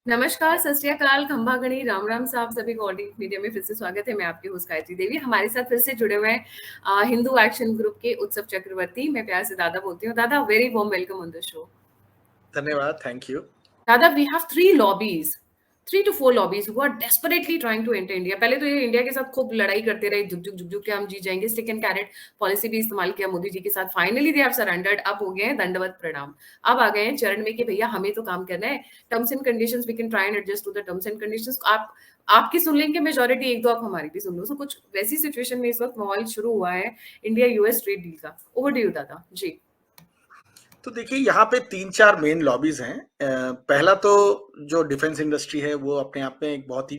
नमस्कार, सत श्री अकाल, खंभा गणी, राम राम साहब, सभी को ऑडियो मीडिया में फिर से स्वागत है। मैं आपकी होस्ट गायत्री देवी। हमारे साथ फिर से जुड़े हुए हैं हिंदू एक्शन ग्रुप के उत्सव चक्रवर्ती। मैं प्यार से दादा बोलती हूँ। दादा, very warm welcome on the show. धन्यवाद, थैंक यू। दादा, we have 3 to 4 lobbies who are desperately trying to enter India. पहले तो ये इंडिया के साथ खूब लड़ाई करते रहे, झुक के हम जीत जाएंगे, स्टिक एंड कैरेट पॉलिसी भी इस्तेमाल किया मोदी जी के साथ। फाइनली दे हैव सरेंडर्ड, अब हो गए हैं दंडवत प्रणाम। अब आ गए हैं चरण में कि भैया हमें तो काम करना है। Terms and conditions we can try and adjust to the terms and conditions. आप आपकी सुन लेंगे मेजोरिटी, एक दो आप हमारी भी सुन लो। सो कुछ वैसी सिचुएशन में इस वक्त माहौल शुरू हुआ है इंडिया यूएस ट्रेड डील का। ओवर टू यू दादा जी। तो देखिए, यहाँ पे 3-4 मेन लॉबीज हैं। पहला तो जो डिफेंस इंडस्ट्री है वो अपने आप में एक बहुत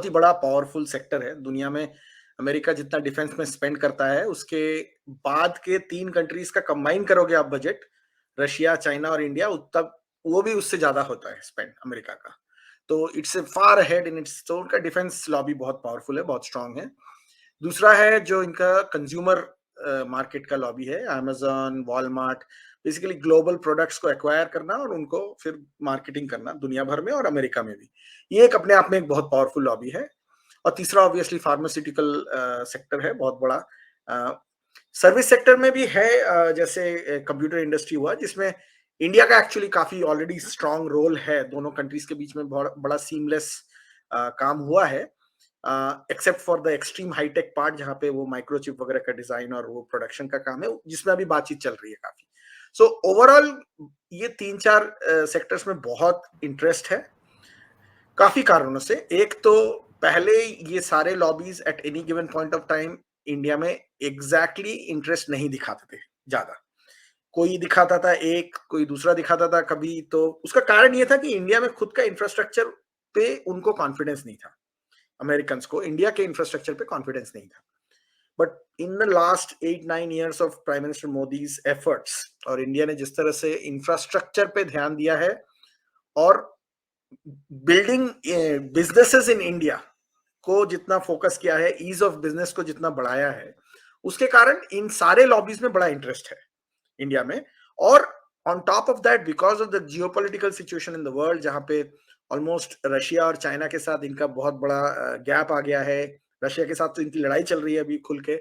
ही बड़ा पावरफुल सेक्टर है दुनिया में। अमेरिका जितना डिफेंस में स्पेंड करता है, उसके बाद के 3 कंट्रीज का कंबाइन करोगे आप बजट, रशिया, चाइना और इंडिया, उतना वो भी उससे ज्यादा होता है स्पेंड अमेरिका का। तो it's a far ahead in its. तो उनका डिफेंस लॉबी बहुत पावरफुल है, बहुत स्ट्रांग है। दूसरा है जो इनका कंज्यूमर मार्केट का लॉबी है, Amazon, Walmart. Basically global products को एक्वायर करना और उनको फिर मार्केटिंग करना दुनिया भर में और अमेरिका में भी। ये एक अपने आप में एक बहुत पावरफुल लॉबी है। और तीसरा ऑब्वियसली फार्मास्यूटिकल सेक्टर है, बहुत बड़ा। सर्विस सेक्टर में भी है, जैसे कंप्यूटर इंडस्ट्री हुआ, जिसमें इंडिया का एक्चुअली काफी ऑलरेडी स्ट्रांग रोल है। दोनों कंट्रीज के बीच में बहुत बड़ा सीमलेस काम हुआ है, except for the extreme high tech part, जहाँ पे वो माइक्रोचिप वगैरह का डिजाइन और वो प्रोडक्शन का काम है, जिसमें अभी बातचीत चल रही है काफी। सो ओवरऑल ये 3-4 सेक्टर्स में बहुत इंटरेस्ट है, काफी कारणों से। एक तो पहले ये सारे lobbies at any given point of time India में एग्जैक्टली इंटरेस्ट नहीं दिखाते थे ज्यादा। कोई दिखाता था एक, कोई दूसरा दिखाता था कभी। तो उसका कारण ये था कि इंडिया में खुद का इंफ्रास्ट्रक्चर पे उनको कॉन्फिडेंस नहीं था। अमेरिकन को इंडिया के इंफ्रास्ट्रक्चर पे कॉन्फिडेंस नहीं था। But in the last 8-9 years of prime minister Modi's efforts, और इंडिया ने जिस तरह से इंफ्रास्ट्रक्चर पे ध्यान दिया है और बिल्डिंग बिजनेसेस इन इंडिया को जितना फोकस किया है, ईज ऑफ बिजनेस को जितना बढ़ाया है, उसके कारण इन सारे लॉबीज में बड़ा इंटरेस्ट है इंडिया में। और on top of that, because of the geopolitical situation in the world, जहां पे ऑलमोस्ट रशिया और चाइना के साथ इनका बहुत बड़ा गैप आ गया है। रशिया के साथ तो इनकी लड़ाई चल रही है अभी खुल के,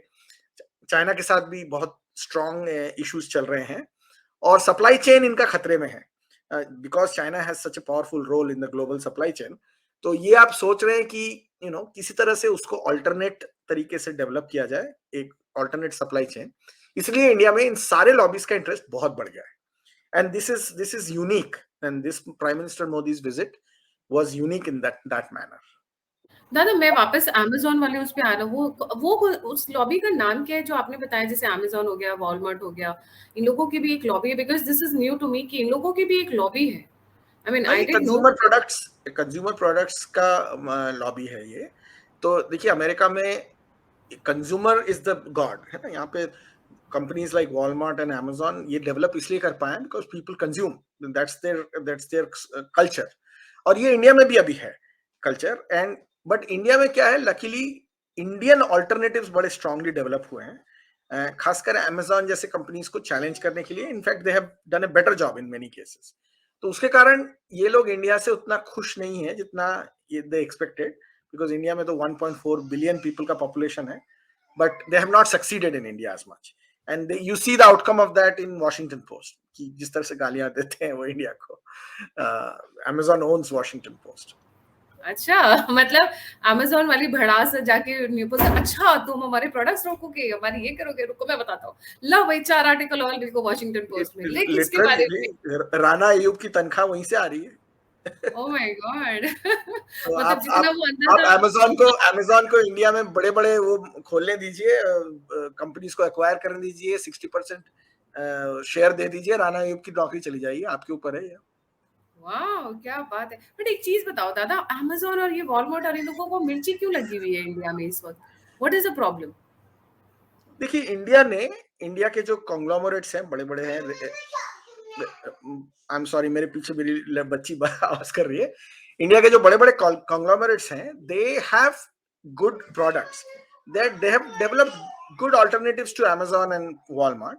चाइना के साथ भी बहुत स्ट्रॉन्ग इश्यूज चल रहे हैं, और सप्लाई चेन इनका खतरे में है, because China has such a powerful role in the global supply chain. तो ये आप सोच रहे हैं कि किसी तरह से उसको अल्टरनेट तरीके से डेवलप किया जाए, एक अल्टरनेट सप्लाई चेन। इसलिए इंडिया में इन सारे लॉबीज का इंटरेस्ट बहुत बढ़ गया है। and this is unique, and this Prime Minister Modi's visit was unique in that manner. दादा, मैं वापस अमेज़न वाले उस पे आ रहा हूँ। वो उस लॉबी का नाम क्या है जो आपने बताया? जैसे अमेज़न हो गया, वॉलमार्ट हो गया, इन लोगों की भी एक लॉबी है। Because this is new to me कि इन लोगों की भी एक लॉबी है। आई मीन हाँ, आई ये didn't know that. Consumer products का लॉबी है ये। तो देखिए, अमेरिका में कंज्यूमर इज द गॉड, है ना। यहाँ पे companies like Walmart and Amazon ये डेवलप इसलिए कर पाए because people consume, that's their culture. और ये इंडिया में भी अभी है कल्चर। एंड बट इंडिया में क्या है, लकीली इंडियन ऑल्टरनेटिव्स बड़े स्ट्रांगली डेवलप हुए हैं, खासकर अमेजोन जैसे कंपनीज को चैलेंज करने के लिए। In fact they have done a better job in many cases. तो उसके कारण ये लोग इंडिया से उतना खुश नहीं है जितना ये दे एक्सपेक्टेड, बिकॉज इंडिया में तो 1.4 बिलियन पीपल का पॉपुलेशन है, but they have not succeeded in India as much. And you see the outcome of that in Washington Post, कि जिस तरह से गालियां देते हैं वो इंडिया को। Amazon owns Washington Post. अच्छा, मतलब अमेज़न वाली भड़ास जाके न्यूज़, अच्छा तुम हमारे प्रोडक्ट्स रोकोगे, हमारी ये करोगे, रुको मैं बताता हूँ। लो भाई 4 आर्टिकल और लिखो वॉशिंगटन पोस्ट में, ले किसके बारे में? लिटरली राणा अयूब की तनख्वाह वहीं से आ रही है। Oh my God! तो मतलब आप जितना आप वो अंदर आप था। अमेजोन को इंडिया में बड़े बड़े वो खोलने दीजिए, कंपनीज को एक्वायर करने दीजिए, 60% शेयर दे दीजिए, राणा अयूब की नौकरी चली जाएगी, आपके ऊपर है ये। वाओ! क्या बात है। बट एक चीज़ बताओ दादा, अमेज़न और ये वॉलमार्ट और इन लोगों को मिर्ची क्यों लगी हुई है इंडिया में इस वक़्त? What is the problem? देखिए, इंडिया के जो कॉन्ग्लोमरेट्स हैं, बड़े बड़े हैं। आई एम सॉरी, मेरे पीछे मेरी बच्ची आवाज कर रही है। इंडिया के जो बड़े बड़े कॉन्ग्लोमरेट्स हैं, they have good products, they have developed good alternatives to Amazon and Walmart,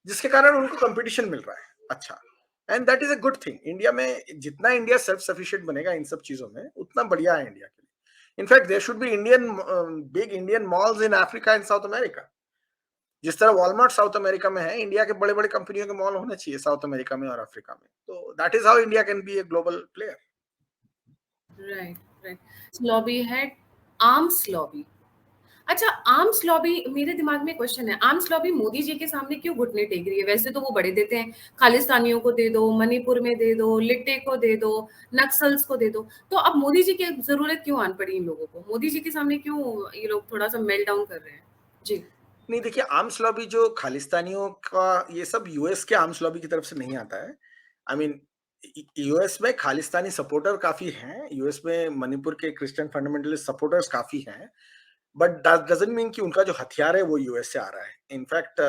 जिसके कारण उनको कंपटीशन मिल रहा है अच्छा। And that is a good thing. India में जितना इंडिया सेल्फ सफिशिएंट बनेगा इन सब चीजों में, उतना बढ़िया है इंडिया के लिए. In fact there should be big Indian malls in Africa and South America. जिस तरह वॉलमार्ट साउथ अमेरिका में है, इंडिया के बड़े बड़े कंपनियों के मॉल होने चाहिए साउथ अमेरिका में और अफ्रीका में. तो that is how India can be a global player. Right, right. Lobby है आर्म्स लॉबी. अच्छा, आर्म्स लॉबी, मेरे दिमाग में क्वेश्चन है, आर्म्स लॉबी मोदी जी के सामने क्यों घुटने टेक रही है? वैसे तो वो बड़े देते हैं, खालिस्तानियों को दे दो, मणिपुर में दे दो, लिट्टे को दे दो, नक्सल्स को दे दो. तो अब मोदी जी की जरूरत क्यों आन पड़ी इन लोगों को? मोदी जी के सामने क्यों ये लोग थोड़ा सा मेल्ट डाउन कर रहे हैं? जी. नहीं, देखिए, आर्म्स लॉबी जो खालिस्तानियों का, ये सब यूएस के आर्म्स लॉबी की तरफ से नहीं आता है. आई मीन, यूएस में खालिस्तानी सपोर्टर काफी हैं, यूएस में मणिपुर के क्रिश्चियन फंडामेंटलिस्ट सपोर्टर्स काफी हैं, बट दैट डजंट मीन कि उनका जो हथियार है वो यूएस से आ रहा है. In fact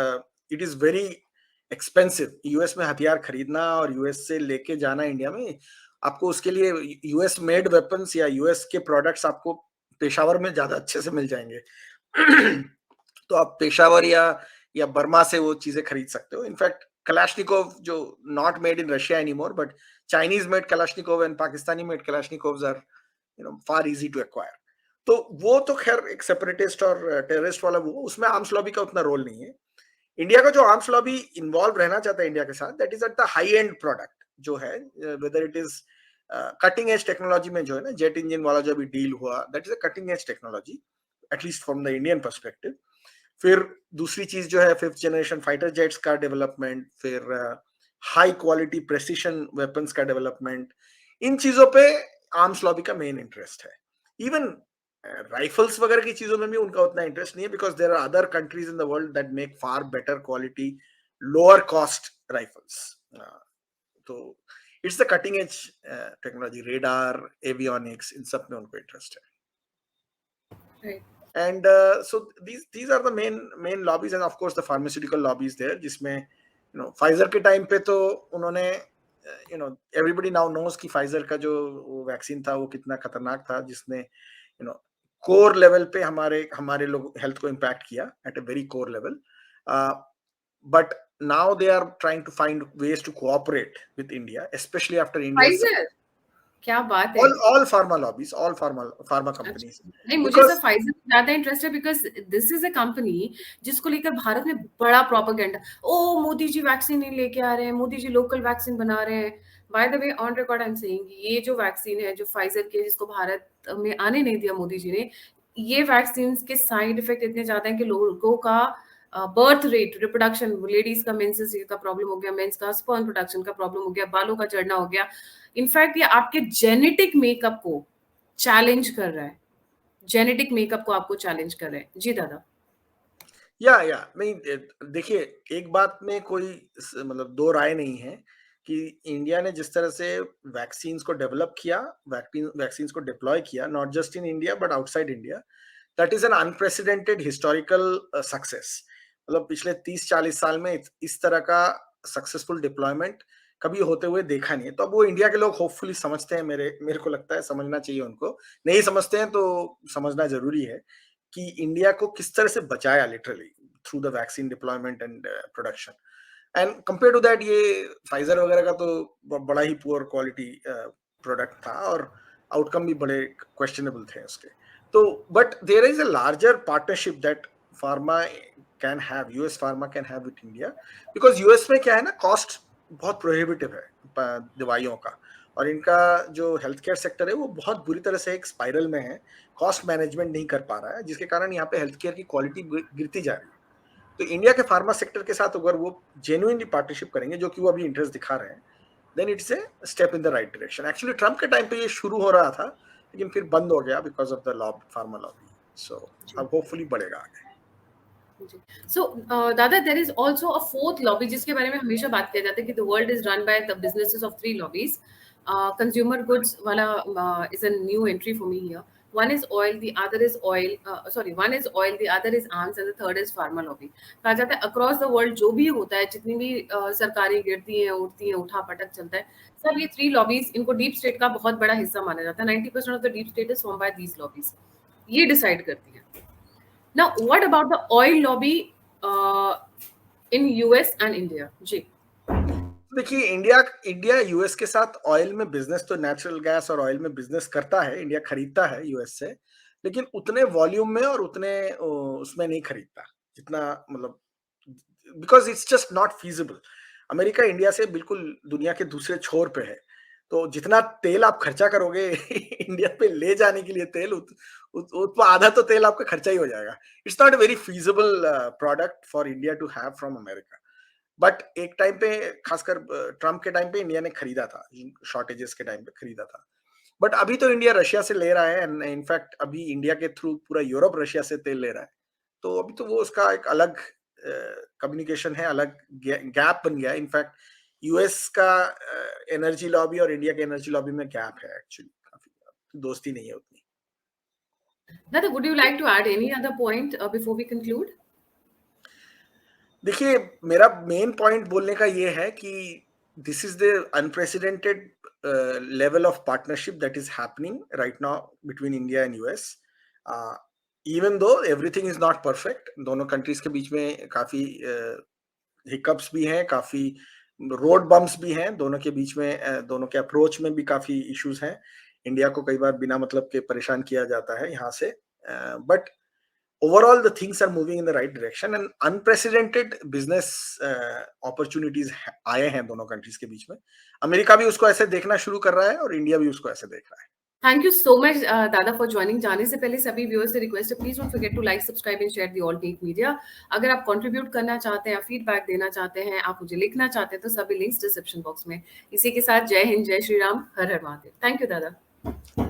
it is very expensive US में हथियार खरीदना और यूएस से लेके जाना इंडिया में. आपको उसके लिए यूएस मेड वेपन्स या यूएस के प्रोडक्ट्स आपको पेशावर में ज्यादा अच्छे से मिल जाएंगे. तो आप पेशावर या बर्मा से वो चीजें खरीद सकते हो. इनफैक्ट कलाशनिकोव, जो not made in Russia anymore, but Chinese made Kalashnikov and Pakistani made Kalashnikovs are far easy to acquire. तो वो तो खैर एक सेपरेटिस्ट और टेररिस्ट वाला, वो उसमें आर्म्स लॉबी का उतना रोल नहीं है. इंडिया का जो आर्म्स लॉबी इन्वॉल्व रहना चाहता है इंडिया के साथ, that is at the high and product जो है, whether it is cutting edge technology में जो है ना, जेट इंजन वाला जो अभी डील हुआ, that is a cutting edge technology, at least from the Indian perspective. फिर दूसरी चीज जो है 5th जनरेशन फाइटर जेट्स का डेवलपमेंट, फिर हाई क्वालिटी प्रेसिशन वेपन्स का डेवलपमेंट. इन चीजों पे आर्म्स लॉबी का मेन इंटरेस्ट है. इवन राइफल्स वगैरह की चीजों में भी उनका उतना इंटरेस्ट नहीं है, because there are other countries in the world that make far better quality, lower cost rifles. तो it's the cutting edge technology, radar, avionics, इन सब में उनको इंटरेस्ट है. Right. And so these are the main lobbies, and of course the pharmaceutical lobbies there, जिसमें Pfizer के time पे तो उन्होंने everybody now knows कि Pfizer का जो वैक्सीन था वो कितना खतरनाक था, जिसने कोर लेवल पे हमारे लोग हेल्थ को इम्पैक्ट किया at a very core level. But now they are trying to find ways to cooperate with India, especially after India's Pfizer, क्या बात है. all pharma lobbies, all pharma companies. नहीं, मुझे Because सर फाइजर में ज्यादा interest है, because this is a company जिसको लेकर भारत में बड़ा प्रोपेगेंडा. ओ, मोदी जी वैक्सीन नहीं लेके आ रहे हैं, मोदी जी लोकल वैक्सीन बना रहे हैं. By the way, on record I am saying, ये जो वैक्सीन है जो फाइजर की है, जिसको भारत में आने नहीं दिया मोदी जी ने, ये वैक्सीन के साइड इफेक्ट इतने ज्यादा हैं कि लोगों का बर्थ रेट, रिप्रोडक्शन, लेडीज का मेंसेस का प्रॉब्लम हो गया, मेंस का स्पर्म प्रोडक्शन का प्रॉब्लम हो गया, बालों का झड़ना हो गया. इनफैक्ट ये आपके जेनेटिक मेकअप को चैलेंज कर रहा है, जेनेटिक मेकअप को आपको चैलेंज कर रहे हैं. जी दादा. या नहीं, देखिए, एक बात में कोई मतलब दो राय नहीं है कि इंडिया ने जिस तरह से वैक्सीन्स को डेवलप किया, वैक्सीन्स को डिप्लॉय किया, not just in India but outside India, that is an unprecedented historical success. मतलब पिछले 30-40 साल में इस तरह का सक्सेसफुल डिप्लॉयमेंट कभी होते हुए देखा नहीं है. तो अब वो इंडिया के लोग होपफुली समझते हैं, मेरे को लगता है समझना चाहिए उनको. नहीं समझते हैं तो समझना जरूरी है कि इंडिया को किस तरह से बचाया literally through the vaccine deployment and production. And compare to that, ये फाइजर वगैरह का तो बड़ा ही पुअर क्वालिटी प्रोडक्ट था और आउटकम भी बड़े क्वेश्चनेबल थे उसके. तो but there is a larger partnership that pharma can have, US pharma can have with India, because US में क्या है ना, कॉस्ट बहुत प्रोहिबिटिव है दवाइयों का, और इनका जो हेल्थ केयर सेक्टर है वो बहुत बुरी तरह से एक स्पाइरल में है, कॉस्ट मैनेजमेंट नहीं कर पा रहा है, जिसके कारण यहाँ पे हेल्थ केयर की क्वालिटी गिरती जा रही है. तो इंडिया के फार्मा सेक्टर के साथ अगर वो जेन्युइनली पार्टनरशिप करेंगे, जो कि वो अभी इंटरेस्ट दिखा रहे हैं, then it's a step in the right direction. Actually Trump के टाइम पे ये शुरू हो रहा था, लेकिन फिर बंद हो गया because of the pharma lobby. So अब होपफुली बढ़ेगा आगे. So, दादा, there is also a fourth lobby जिसके बारे में हमेशा बात किया जाता है कि the world is run by the businesses of 3 lobbies. Consumer goods वाला is a new entry for me here. One is oil, the other is one is oil, the other is arms, and the third is pharma lobby. कहा जाता है across the world जो भी होता है, जितनी भी सरकारें गिरती हैं, उठती हैं, उठा पटक चलता है, सब ये 3 lobbies, इनको डीप स्टेट का बहुत बड़ा हिस्सा माना जाता है. 90% of the deep state is formed by these lobbies. ये डिसाइड करती है. Now, what about the oil lobby in US and India? जी. देखिए इंडिया यूएस के साथ ऑयल में बिजनेस, तो नेचुरल गैस और ऑयल में बिजनेस करता है, इंडिया खरीदता है यूएस से, लेकिन उतने वॉल्यूम में और उतने उसमें नहीं खरीदता जितना, मतलब because it's just not feasible. America India से बिल्कुल दुनिया के दूसरे छोर पे है, तो जितना तेल आप खर्चा करोगे इंडिया पे ले जाने के लिए तेल आधा तो तेल आपका खर्चा ही हो जाएगा। It's not a very feasible product for India to have from America. But एक टाइम पे, खासकर ट्रम्प के टाइम पे इंडिया ने खरीदा था, शॉर्टेजेस के टाइम पे खरीदा था। बट अभी तो इंडिया रशिया से ले रहा है, एंड इनफैक्ट अभी इंडिया के थ्रू पूरा यूरोप रशिया से तेल ले रहा है। तो अभी तो वो उसका एक अलग कम्युनिकेशन है, अलग गैप बन गया। इनफैक्ट यूएस का एनर्जी लॉबी और इंडिया के एनर्जी लॉबी में गैप है एक्चुअली, काफी दोस्ती नहीं है उतनी। Nada, would you like to add any other point before we conclude? देखिए, मेरा मेन पॉइंट बोलने का ये है कि this is the unprecedented level of partnership that is happening right now between India and US. Even though everything is not perfect, दोनों countries के बीच में काफी हिकअप्स भी हैं, काफी रोड बम्प्स भी हैं दोनों के बीच में, दोनों के अप्रोच में भी काफी इश्यूज हैं। इंडिया को कई बार बिना मतलब के परेशान किया जाता है यहाँ से, but overall the things are moving in the right direction and unprecedented business opportunities आए हैं दोनों कंट्रीज के बीच में। अमेरिका भी उसको ऐसे देखना शुरू कर रहा है और इंडिया भी उसको ऐसे देख रहा है। Thank you so much, दादा, for joining. जाने से पहले सभी व्यूअर्स से रिक्वेस्ट है, please don't forget to like, subscribe and share the all tech media. अगर आप कंट्रीब्यूट करना चाहते हैं, फीडबैक देना चाहते हैं, आप मुझे लिखना चाहते हैं, तो सभी लिंक्स डिस्क्रिप्शन बॉक्स में। इसी के साथ जय हिंद, जय श्री राम, हर हर महादेव। थैंक यू दादा।